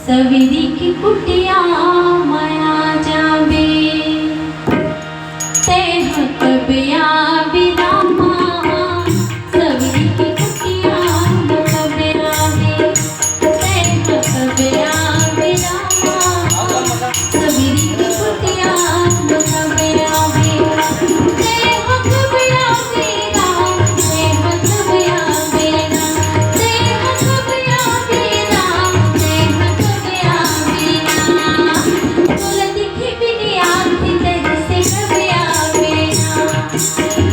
सविरी की कुटिया माया जावे ते हकबिया विरामा सविरी की कुटिया हकबिया वे ते हकबिया विरामा सविरी की कुटिया हकबिया वे ते हकबिया विराम ते हकबिया विराम ते हकबिया विराम ते हकबिया विराम तुला दिखी बिनी आँखी तेरे से कबिया विराम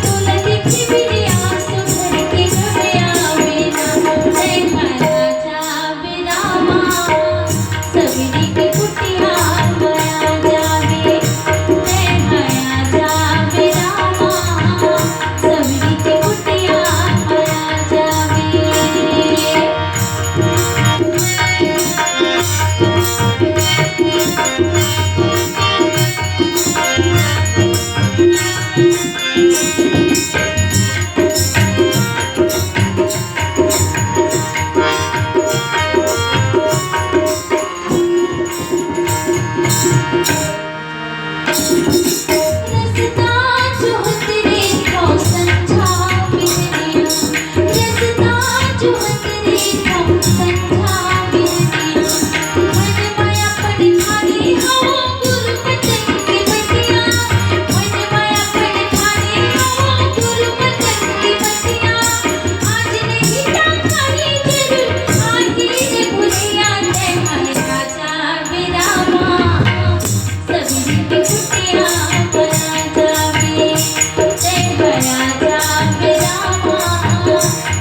तुला दिखी बिनी आँसू भर के कबिया विराम ते राजा विरामा सविरी की कुटिया माया जावे ते राजा विरामा सविरी की कुटिया माया जावे। रसता जो तेरे को समझा बिरनिया रसता जो तेरे को समझा बिरनिया मन माया पड़खानी हवा गुरु पतन की बतिया मन माया पड़खानी हवा गुरु पतन की बतिया आज नहीं टाखानी जरूर आगे रे भुलिया ते हरे राजा विरामा सविरी की कुटिया माया जावे ते राजा विरामा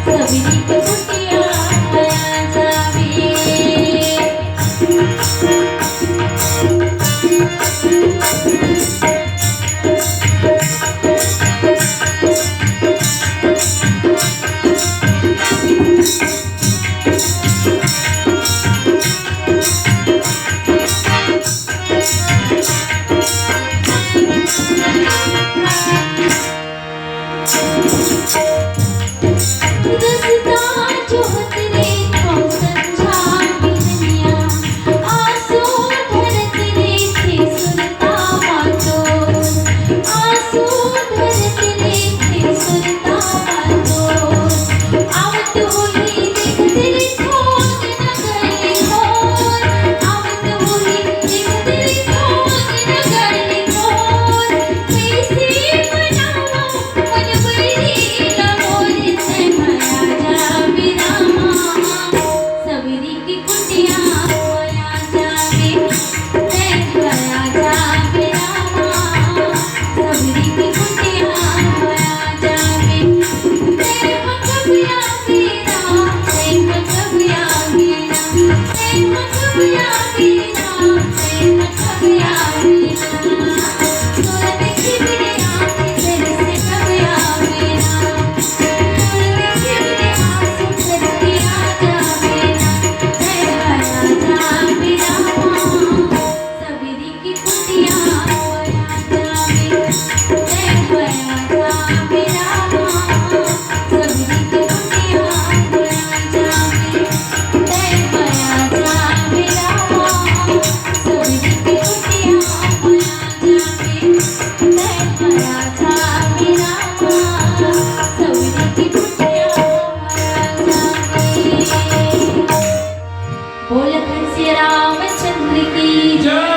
सविरी की कुटिया माया जावे। रसता जो तेरे को समझा बिरनिया आंसू धर तेरे से सुनता बातों आंसू धर तेरे से सुनता बातों आवत हुई देख तेरे खोज नगर खोर आवत हुई देख तेरे खोज नगर खोर कैसे बनावा मन बड़ी लमोर से राजा विरामा सविरी की कुटिया माया जावे ते राजा विरामा सविरी की कुटिया माया जावे ते हकबिया विराम ते हकबिया विराम ते हकबिया विराम ते हकबिया विराम तुला देखी बिनी आँखी तेरे से कबिया विराम तुला देखी बिनी आँसू भर के आजा विराम ते राजा विरामा सविरी की कुटिया माया जावे ते राजा विरामा सविरी की कुटिया माया जावे ते राजा विरामा सविरी की कुटिया माया जावे ते राजा विरामा सविरी की कुटिया माया जावे। बोल घनश्याम रामचंद्र की जय।